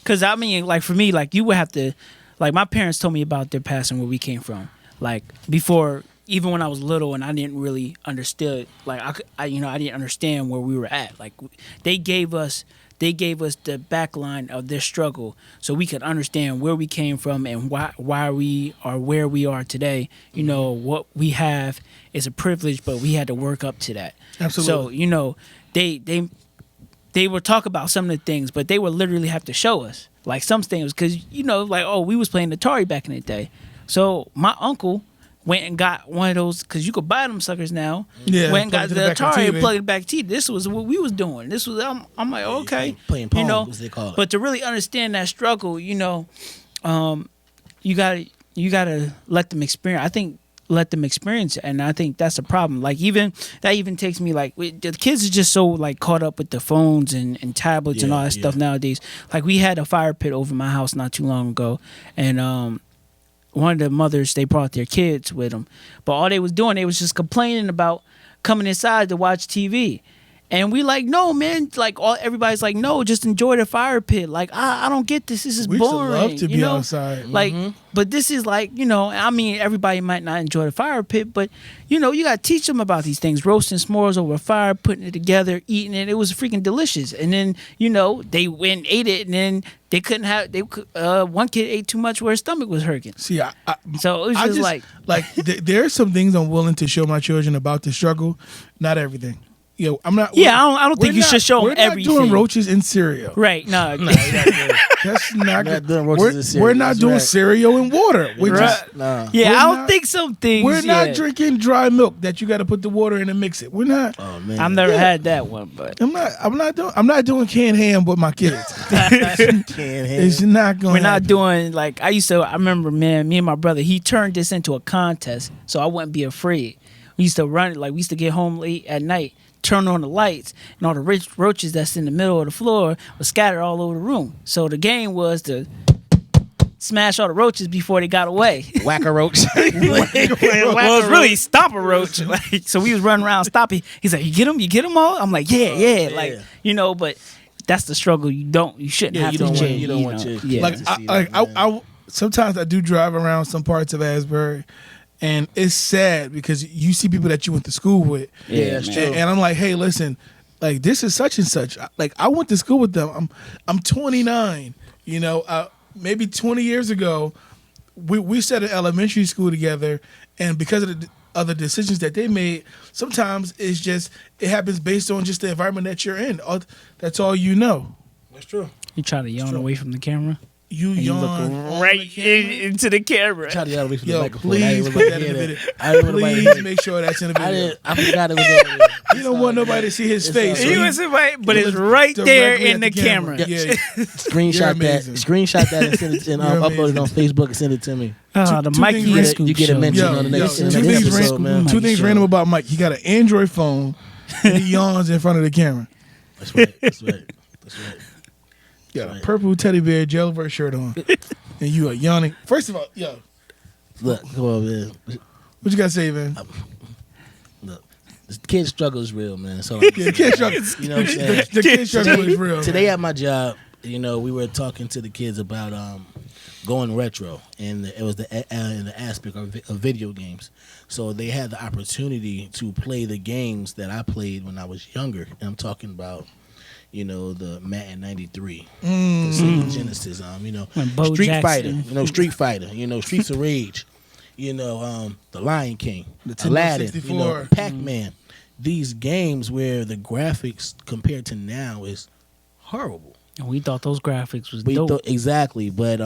Because, I mean, like, for me, like, you would have to, like, my parents told me about their past and where we came from. Like, before, even when I was little and I didn't really understand, like, I didn't understand where we were at. Like, they gave us the back line of their struggle so we could understand where we came from and why we are where we are today. You know, what we have is a privilege, but we had to work up to that. Absolutely. So, you know, they would talk about some of the things, but they would literally have to show us like some things because, you know, like, oh, we was playing Atari back in the day. So my uncle went and got one of those because you could buy them suckers now. Yeah, went and plug got it to the the back of the Atari and TV. plugged it back to TV. This was what we was doing. This was I'm like, okay, Playing Pong, you know, as they call it. but to really understand that struggle, you know, you gotta let them experience. I think let them experience it, and I think that's the problem. Like that even takes me like the kids are just so like caught up with the phones and tablets and all that stuff nowadays. Like we had a fire pit over my house not too long ago, and one of the mothers, they brought their kids with them, but all they was doing, they was just complaining about coming inside to watch TV. And we like, no, man. Like everybody's like, no, just enjoy the fire pit. Like I don't get this. This is We used to boring. love to you be know? outside. Like, but this is like, you know. I mean, everybody might not enjoy the fire pit, but you know, you got to teach them about these things. Roasting s'mores over a fire, putting it together, eating it. It was freaking delicious. And then you know, they went and ate it, and then they couldn't have. One kid ate too much where his stomach was hurting. See, So it was just like there are some things I'm willing to show my children about the struggle. Not everything. You know, I'm not. Yeah, I don't think you should show them We're not everything. doing roaches in cereal. Right? No. That's not good. doing roaches in cereal. We're not That's doing right. cereal and water. We're Right. just. Nah. Yeah, We're I don't not- think some things. We're not yeah. drinking dry milk that you got to put the water in and mix it. We're not. Oh man. I've never had that one, but I'm not doing canned ham with my kids. It's not going. we're not doing like I remember, man, me and my brother, he turned this into a contest so I wouldn't be afraid. We used to run it, like we used to get home late at night, turn on the lights, and all the roaches that's in the middle of the floor were scattered all over the room. So the game was to smash all the roaches before they got away. Whack a roach. Well, it's really stop a roach. Like, so we was running around stopping. He's like, you get them all? I'm like, yeah. Like, you know, but that's the struggle. You shouldn't have you to don't want- change. you don't want your yeah. Like to see I that, sometimes I do drive around some parts of Asbury, And it's sad because you see people that you went to school with. Yeah, that's man. true. And I'm like, hey, listen, like this is such and such. Like I went to school with them. I'm 29. You know, maybe 20 years ago, we sat in elementary school together, and because of the decisions that they made, sometimes it happens based on just the environment that you're in. That's all you know. That's true. You try to yawn true. away from the camera. You And you yawn look on right the camera. into the camera. Try to get away from the Yo, microphone. please put that in the video. Please make sure that's in the video. I forgot it was over there. You don't want nobody to see his It's face. all so He you- wasn't right, but you it's look right there directly in at the camera. Yeah. Screenshot amazing. that. Screenshot that and send it and You're upload it on amazing. Facebook and send it to me. The two Mikey things- Scoop you get a show. mention Yo, on the next two episode, things, man. two things Show. random about Mike. He got an Android phone and he yawns in front of the camera. That's right. That's right. That's right. He got a Right. purple teddy bear jailbird shirt on. And you are yawning. First of all, yo, Look, come on, man. what you got to say, man? Look, the kid struggle is real, man. So Yeah, the kid struggle. you know what I'm saying? The kid struggle is real. Today at my job, you know, we were talking to the kids about going retro, and it was in the aspect of video games. So they had the opportunity to play the games that I played when I was younger, and I'm talking about, you know, the Madden '93, the Sega Genesis, you know, When Bo Street Jackson- Fighter, you know, Streets of Rage, you know, The Lion King, Nintendo Aladdin, 64. you know, Pac-Man. These games where the graphics compared to now is horrible. And we thought those graphics was We dope. thought exactly, but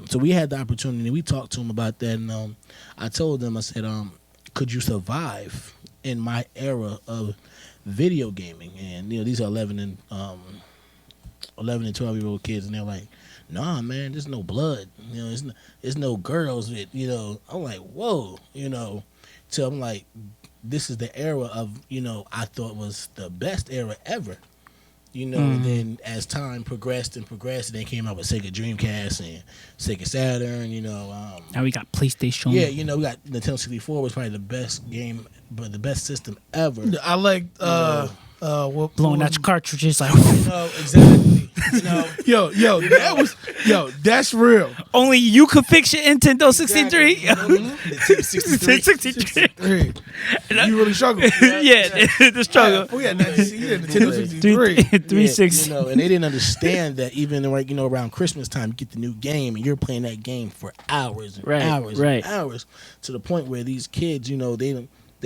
so we had the opportunity. We talked to them about that, and I told them, I said, could you survive in my era of video gaming? And you know, these are 11 and 12-year-old kids, and they're like, nah, man, there's no blood. You know, there's no girls with, you know. I'm like, whoa, you know. So I'm like, this is the era of, you know, I thought was the best era ever. You know, and then as time progressed, they came out with Sega Dreamcast and Sega Saturn, you know. Now we got PlayStation. Yeah, you know, we got Nintendo 64 was probably the best game, but the best system ever. I like blowing out your cartridges like No, exactly. You know, that's real. only you could fix your Nintendo 63. Exactly. Nintendo 63. 63. Hey, you really struggle. Yeah, the struggle. Oh yeah, Nintendo 63. 360. You know, and they didn't understand that even like, you know, around Christmas time, you get the new game and you're playing that game for hours and hours and hours, to the point where these kids, you know, they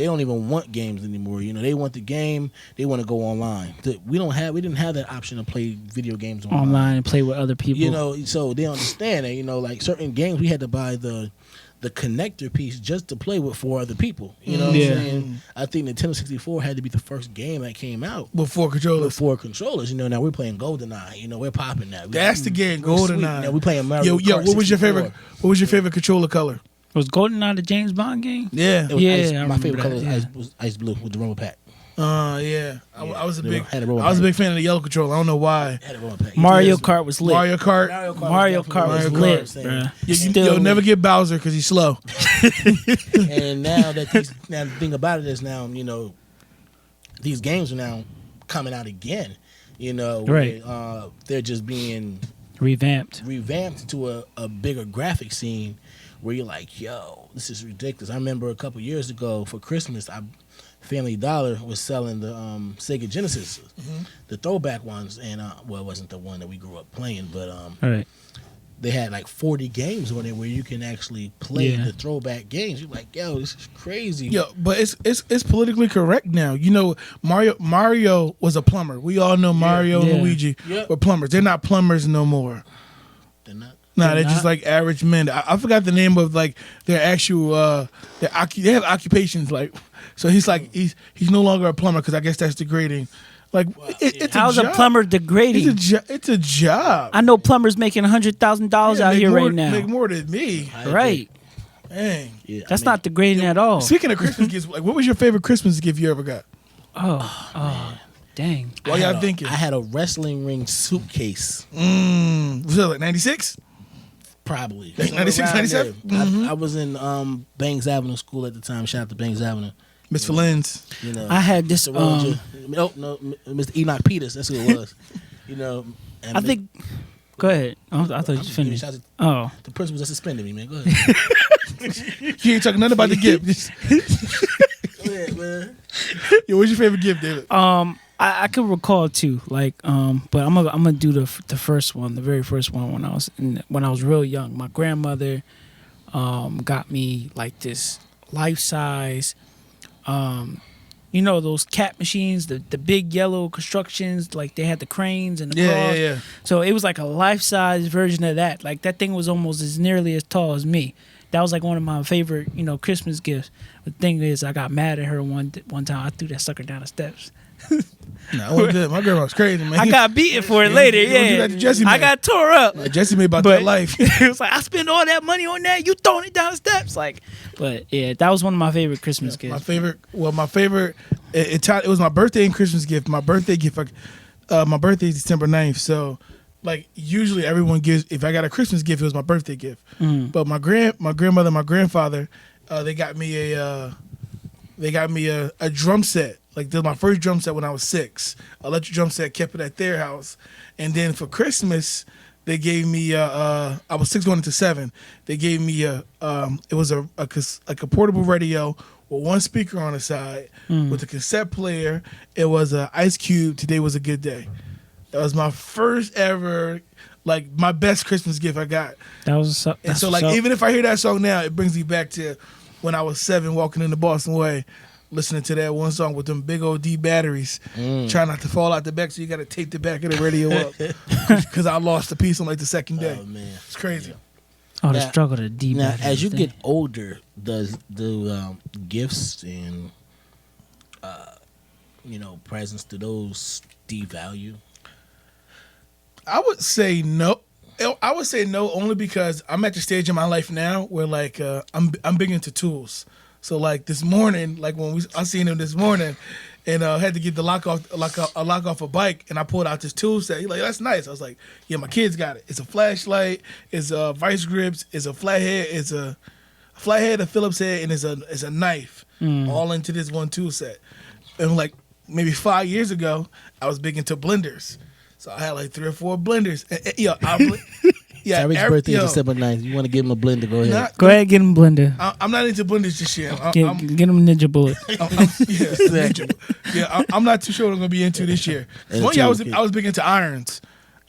don't even want games anymore. You know, they want the game. They want to go online. We didn't have that option to play video games Online and play with other people. You know, so they understand that. You know, like certain games, we had to buy the connector piece just to play with 4 other people. You know what I'm saying? I think Nintendo 64 had to be the first game that came out Before controllers. with 4 controllers. You know, now we're playing GoldenEye. You know, we're popping that. That's the game, We're sweet. GoldenEye. Now we playing Mario Yo, Kart what was your 64. favorite? What was your favorite controller color? Was GoldenEye the James Bond game? Yeah. It was Yeah, ice, I my remember favorite that, color yeah. was ice blue with the rumble pack. Yeah. I was a they big. had a roll I was a pack. big fan of the yellow controller. I don't know why. Had a rumble pack. Mario Yes. Kart was lit. Mario Kart. Mario Kart was definitely lit, Kart. bruh. You'll never get Bowser because he's slow. And now that now the thing about it is now, you know, these games are now coming out again. You know, Right. They're just being Revamped. to a bigger graphic scene where you're like, yo, this is ridiculous. I remember a couple years ago for Christmas, Family Dollar was selling the Sega Genesis, the throwback ones, and well, it wasn't the one that we grew up playing, but All right. they had like 40 games on it where you can actually play Yeah. the throwback games. You're like, yo, this is crazy. Yo, but it's politically correct now. You know, Mario was a plumber. We all know Mario and Yeah. Luigi Yeah. were plumbers. They're not plumbers no more. They're not. Nah, they're not? just like average men. I forgot the name of like their actual. They have occupations like. So he's like he's no longer a plumber because I guess that's degrading. Like it's How's a a job. plumber degrading? It's a job. I know plumbers making $100,000 out make here more, right now. Make more than me. I agree. Right. Dang. Yeah, That's not degrading at all. Speaking of Christmas gifts, like what was your favorite Christmas gift you ever got? Oh, dang. Why y'all thinking? I had a wrestling ring suitcase. Was it like 96? Probably. Like 96, Around 97? there. I was in Bangs Avenue School at the time. Shout out to Bangs Avenue. Miss Valens. You know, I had this. Mr. Roger. No, Mr. Enoch Peters. That's who it was. You know, and I think. Go ahead. I thought you finished. Oh, The principals that suspended me, man. Go ahead. You ain't talking nothing about the gift. Go ahead, man. Yo, what's your favorite gift, David? I could recall two, like, but I'm gonna do the first one, the very first one when I was real young. My grandmother got me like this life size, those cat machines, the big yellow constructions, like they had the cranes and the claws. Yeah. So it was like a life size version of that. Like that thing was almost as nearly as tall as me. That was like one of my favorite, Christmas gifts. The thing is, I got mad at her one time. I threw that sucker down the steps. Nah, I wasn't good. My grandma was crazy, man. I got beaten for it later. You don't do Yeah, that to Jesse, I man. got tore up. Jesse made about that life. It was like I spent all that money on that. You throwing it down the steps, like. But yeah, that was one of my favorite Christmas gifts. My favorite. It was my birthday and Christmas gift. My birthday gift. My birthday is December 9th, so. Like usually everyone gives, if I got a Christmas gift, it was my birthday gift. But my grandmother, my grandfather, they got me a drum set. Like this was my first drum set when I was 6. Electric drum set, kept it at their house. And then for Christmas, they gave me I was 6 going into 7. They gave me it was a portable radio with one speaker on the side with a cassette player. It was a Ice Cube, Today Was a Good Day. That was my first ever, like my best Christmas gift I got. That was and so like even if I hear that song now, it brings me back to when I was 7, walking in the Boston Way, listening to that one song with them big old D batteries, trying not to fall out the back. So you got to tape the back of the radio up because I lost a piece on like the second day. Oh man, it's crazy. Oh, the struggle to D batteries. Now, as you get older, do gifts and presents, do those devalue? I would say no. I would say no only because I'm at the stage in my life now where like I'm big into tools. So like this morning, like when I seen him this morning, and had to get the lock off a bike, and I pulled out this tool set. He's like, "That's nice." I was like, "Yeah, my kids got it. It's a flashlight, it's vice grips, it's a flathead, a Phillips head, and it's a knife, all into this one tool set." And like maybe 5 years ago, I was big into blenders. So I had like 3 or 4 blenders. Tyreek's birthday is December 9th. You want to give him a blender? Go ahead. Go ahead, get him a blender. I'm not into blenders this year. Get him Ninja Bullet. I'm not too sure what I'm gonna be into this year. One year I was big into irons.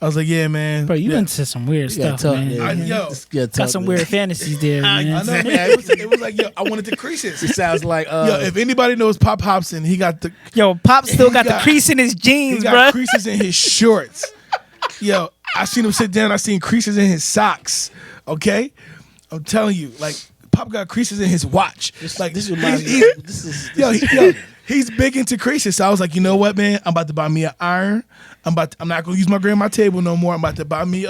I was like, yeah, man. Bro, you into some weird stuff, man. Got some weird fantasies there, man. I know, man. It was like, yo, I wanted the creases. It sounds like, if anybody knows Pop Hobson, he got the... Pop still got the crease in his jeans, bro. He got creases in his shorts. Yo, I seen him sit down. I seen creases in his socks. Okay? I'm telling you, like, Pop got creases in his watch. This reminds me. He's big into creases. So I was like, you know what, man? I'm about to buy me an iron. I'm not gonna use my grandma's table no more. I'm about to buy me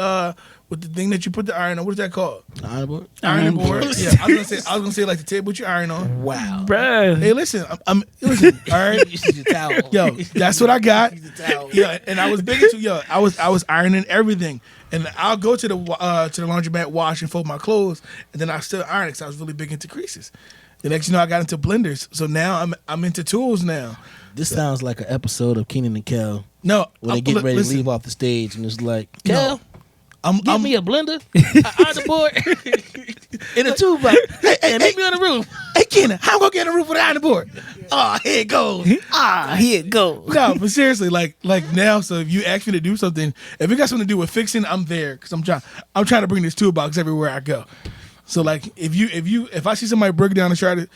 with the thing that you put the iron on. What is that called? Iron board. Iron board. Yeah, I was gonna say like the table with your iron on. Wow, bro. Hey, listen, listen. All right, use your towel. Yo, that's what I got. Use the towel. Yeah, and I was big into I was ironing everything, and I'll go to the laundromat, wash and fold my clothes, and then I still iron it because I was really big into creases. The next, I got into blenders, so now I'm into tools now. This sounds like an episode of Kenan and Kel. No, when they get ready to leave off the stage, and it's like, Kel, give me a blender, an iron board, and a tube box, and meet me on the roof. Hey, Kenan, how am I gonna get on the roof with an iron board? Oh, here it goes. Here it goes. No, but seriously, like now, so if you ask me to do something, if it got something to do with fixing, I'm there because I'm trying to bring this toolbox everywhere I go. So like if I see somebody break down the side of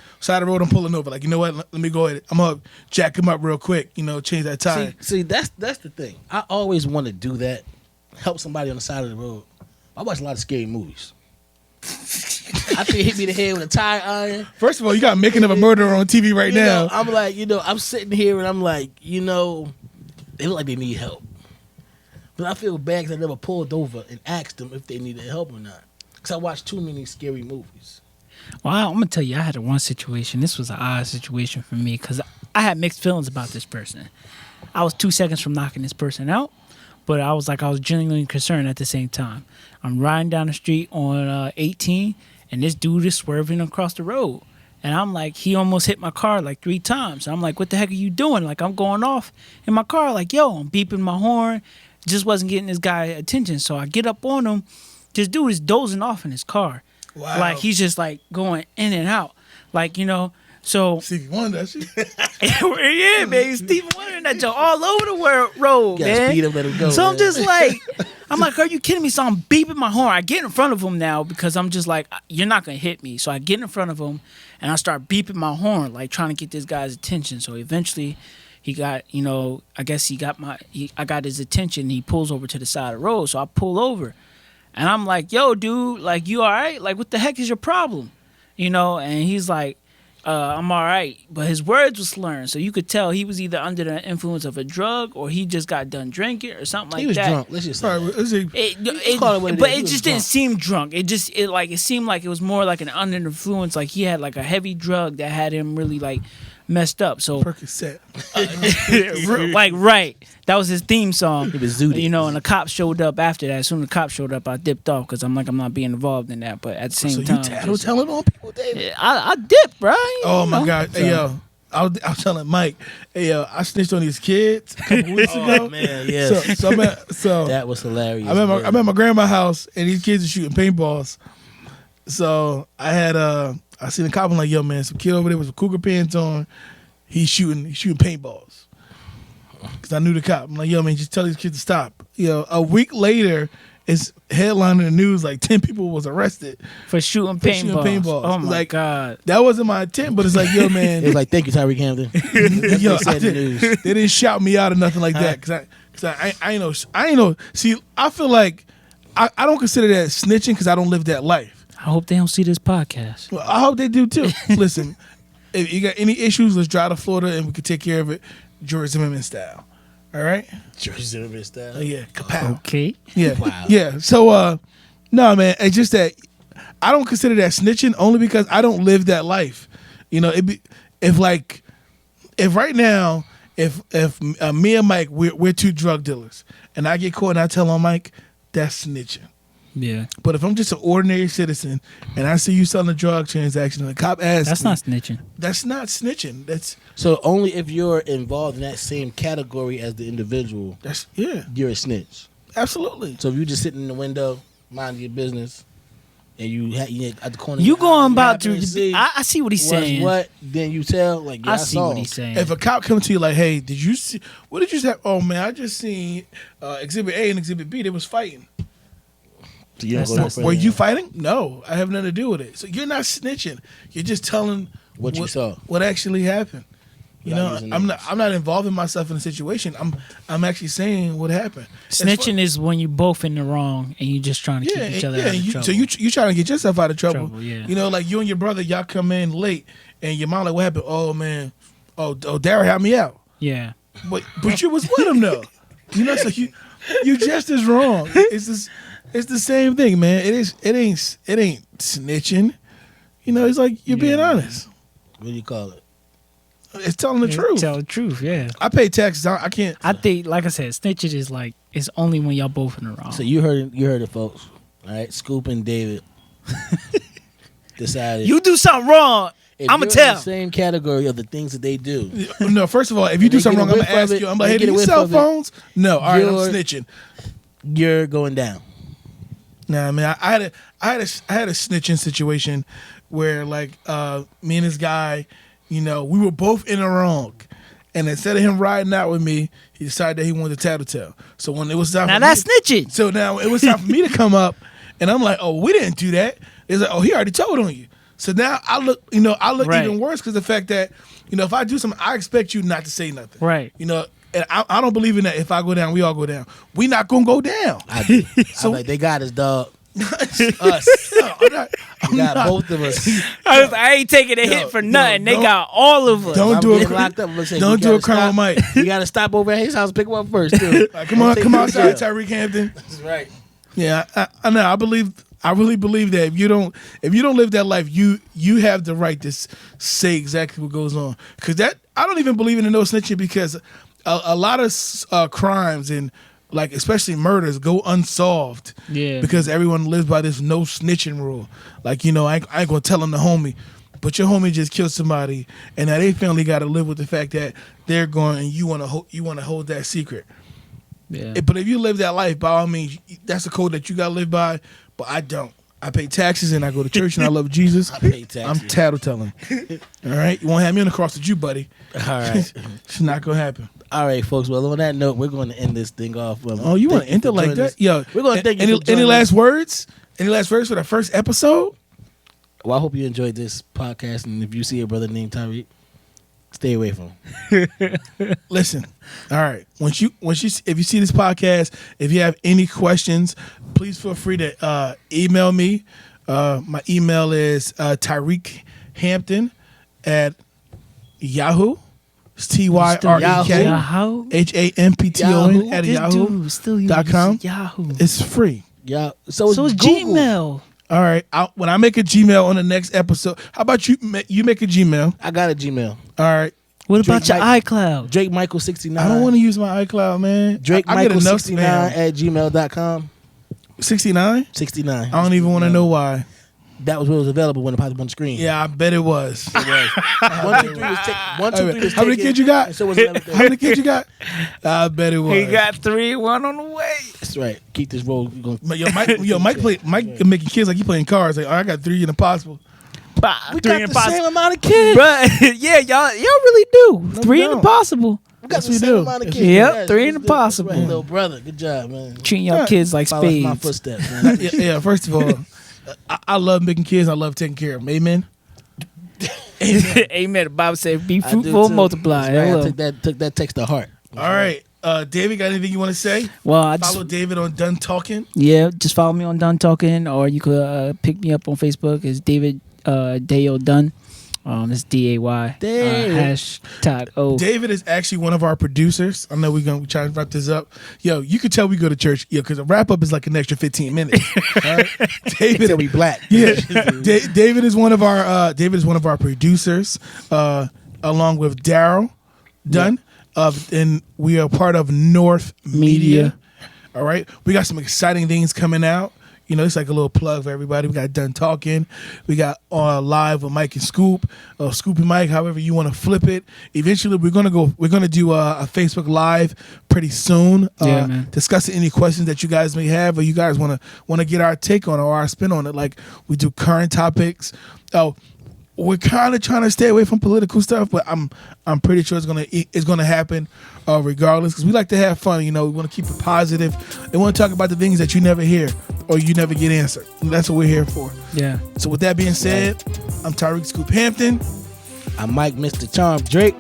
the road, I'm pulling over. Like, you know what? Let me go ahead. I'm gonna jack him up real quick. Change that tire. See, that's the thing. I always want to do that. Help somebody on the side of the road. I watch a lot of scary movies. I think hit me in the head with a tire iron. First of all, you got Making of a Murderer on TV right now. I'm like, I'm sitting here and I'm like, they look like they need help. But I feel bad because I never pulled over and asked them if they needed help or not. Because I watched too many scary movies. Well, I'm going to tell you, I had one situation. This was an odd situation for me because I had mixed feelings about this person. I was 2 seconds from knocking this person out, but I was genuinely concerned at the same time. I'm riding down the street on 18, and this dude is swerving across the road. And I'm like, he almost hit my car like 3 times. I'm like, what the heck are you doing? Like, I'm going off in my car. Like, yo, I'm beeping my horn. just wasn't getting this guy attention. So I get up on him. This dude is dozing off in his car. Wow. Like he's just like going in and out. Like, you know, so Stevie Wonder, that shit. yeah, man, Stephen Wonder and that joke all over the road, You gotta man. speed up, let him go. So I'm man. just like, I'm like, are you kidding me? So I'm beeping my horn. I get in front of him now because I'm just like, you're not gonna hit me. So I get in front of him and I start beeping my horn, like trying to get this guy's attention. So eventually, he got, you know, I guess I got his attention. He pulls over to the side of the road. So I pull over, and I'm like, yo, dude, like, you all right? Like, what the heck is your problem? You know? And he's like, I'm all right. But his words were slurring. So you could tell he was either under the influence of a drug or he just got done drinking or something like that. He was drunk. Let's just say All right, that. let's see. Call it what it But is. it He was just drunk. didn't seem drunk. It seemed like it was more like an under influence. Like he had like a heavy drug that had him really like messed up. So Percocet. like right, that was his theme song. He was zooted. You know, and the cops showed up after that. As soon as the cops showed up, I dipped off because I'm like, I'm not being involved in that. But at the So same you time, telling on people, David? I dipped, bro. Oh my God! Hey yo, I was telling Mike, hey yo, I snitched on these kids a couple weeks ago. Oh man, yes. So That was hilarious. I'm man. at my grandma's house and these kids are shooting paintballs. So I seen a cop. I'm like, yo man, some kid over there with some cougar pants on. He's shooting paintballs. Cause I knew the cop. I'm like, yo man, just tell these kids to stop. A week later, it's headline in the news like 10 people was arrested. for shooting shooting paintballs. paintballs. Oh my Like, God. That wasn't my intent, but it's like, yo man, It was like, thank you, Tyreek Hampton. That's yo, what they said in the news. they didn't shout me out or nothing like that. Cause I ain't know. See, I feel like I don't consider that snitching because I don't live that life. I hope they don't see this podcast. Well, I hope they do too. Listen, if you got any issues, let's drive to Florida and we can take care of it, George Zimmerman style. All right? George Zimmerman style. Yeah, kapow. Okay. Yeah, Wow. yeah. So, no, man, it's just that I don't consider that snitching only because I don't live that life. You know, if right now, if me and Mike we're two drug dealers and I get caught and I tell on Mike, that's snitching. Yeah. But if I'm just an ordinary citizen and I see you selling a drug transaction and the cop asks That's me, not snitching. that's not snitching. So only if you're involved in that same category as the individual, That's yeah, you're a snitch. absolutely. So if you just sitting in the window, mind your business, and you at the corner, You of your going eye, about happen to? see I see what he's what's saying. what, then you tell like, yeah, I see saw what him. he's saying. If a cop comes to you like, hey, did you see? What did you say? Oh man, I just seen Exhibit A and Exhibit B. They was fighting. So you don't That's go not no further Were than you that. fighting? No, I have nothing to do with it. So you're not snitching. You're just telling What you saw. what actually happened. You Without know, using I'm names. not involving myself in the situation. I'm actually saying what happened. As far- Snitching is when you both in the wrong and you just trying to keep each other out of you, trouble. so you trying to get yourself out of trouble. Yeah. You know, like you and your brother, y'all come in late, and your mom like, what happened? Oh man, Darryl helped me out. Yeah. But you was with him though. You know, so you just as wrong. It's the same thing, man. It ain't snitching. You know, it's like you're being honest. What do you call it? It's telling the truth. Tell the truth, yeah. I pay taxes. I can't. I think, like I said, snitching is like, it's only when y'all both in the wrong. So you heard it, folks. All right, Scoop and David decided You do something wrong, if I'ma you're in tell. the same category of the things that they do. No, first of all, if you do They something get wrong, a I'm whiff gonna of ask it, you. I'm like, they hey, get do a you whiff cell of it. phones? No. All right, I'm You're- snitching. You're going down. Nah, man, I had a snitching situation where like me and this guy, you know, we were both in the wrong, and instead of him riding out with me, he decided that he wanted to tattletale. So when it was time, Now for that's me, snitching. So now it was time for me to come up, and I'm like, oh, we didn't do that. It's like, oh, he already told on you. So now I look Right. even worse because the fact that, you know, if I do something, I expect you not to say nothing. Right. You know, and I don't believe in that. If I go down, we all go down. We not gonna go down. I do. So- I'm like, they got us, dog. Us. No, They got both of us. I ain't taking a Yo, hit for yo, nothing. They don't- got all of us. Don't I'm do a getting locked up. Let's say, don't you do a gotta crime stop- with Mike. You got to stop over at his house, pick him up first, too. Like, come on Take him outside, to jail. Tyreek Hampton. That's right. Yeah, I know. I really believe that if you don't live that life, you have the right to say exactly what goes on. Because that I don't even believe in the no snitching because a lot of crimes and like especially murders go unsolved. Yeah. Because everyone lives by this no snitching rule. Like, you know, I ain't gonna tell on the homie. But your homie just killed somebody, and now they family got to live with the fact that they're going, and you want to hold that secret. Yeah. But if you live that life, by all means, that's a code that you got to live by. But I don't. I pay taxes and I go to church and I love Jesus. I pay taxes. I'm tattletelling. All right? You won't have me on the cross with you, buddy. All right. It's not going to happen. All right, folks. Well, on that note, we're going to end this thing off. Oh, you want to end it like that? Yo, we're going to thank you for any joining last us. words? Any last words for the first episode? Well, I hope you enjoyed this podcast. And if you see a brother named Tyreek, stay away from him. Listen, all right. If you see this podcast, if you have any questions, please feel free to email me. My email is Tyreek Hampton at Yahoo. It's TYREK HAMPTON at Yahoo.com. Yahoo. It's free. Yeah. So it's Google. Gmail. All right. When I make a Gmail on the next episode, how about you make a Gmail? I got a Gmail. All right. What about Drake your iCloud? Drake Michael 69. I don't want to use my iCloud, man. Drake I get Michael enough 69 spam. at gmail.com. 69? 69. I don't even want to know why. That was what was available when it popped up on the screen. Yeah, I bet it was. It was. 1, 2, 3 was taken. 1, 2, 3 was How many taken, kids you got? and so was another thing. How many kids you got? I bet it was. He got 3, 1 on the way. That's right. Keep this roll. We're gonna, Mike making kids like he playing cards. Like, oh, I got 3 in the possible. we got the same amount of kids. Bruh, yeah, y'all really do. No, 3 we in the don't. possible. We got Yes, the we same do. amount of kids. Yep, Yes, 3 in let's the do it. possible. That's right, little brother. Good job, man. Treating y'all kids like Follow my spades. footsteps, man. Yeah, first of all, I love making kids. I love taking care of them. Amen. Amen. The Bible said, be I do fruitful and too. multiply. That's right. Hello. I took that text to heart. All right. David, got anything you want to say? Well, I just Follow David on Done Talking. just follow me on Done Talking, or you could pick me up on Facebook. It's David Dayo Dunn. It's DAY. Hashtag O. David is actually one of our producers. I know we're going to try and wrap this up. Yo, you could tell we go to church. Yo, because a wrap up is like an extra 15 minutes. All right? David, Until we black. yeah, David is one of our producers, along with Daryl Dunn. And we are part of North Media. All right, we got some exciting things coming out. You know, it's like a little plug for everybody. We got Done Talking. We got live with Mikey Scoop, Scoop and Mike, however you want to flip it. Eventually, we're gonna do a Facebook Live pretty soon, man. discussing any questions that you guys may have, or you guys want to get our take on it or our spin on it. Like we do current topics. We're kind of trying to stay away from political stuff, but I'm pretty sure it's gonna happen regardless, because we like to have fun. You know, we want to keep it positive and want to talk about the things that you never hear or you never get answered. And that's what we're here for. Yeah. So with that being said, I'm Tyreek Scoop Hampton, I'm Mike, Mr. Charm Drake.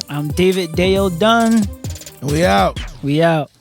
I'm David Dayo Dunn. and we out. We out.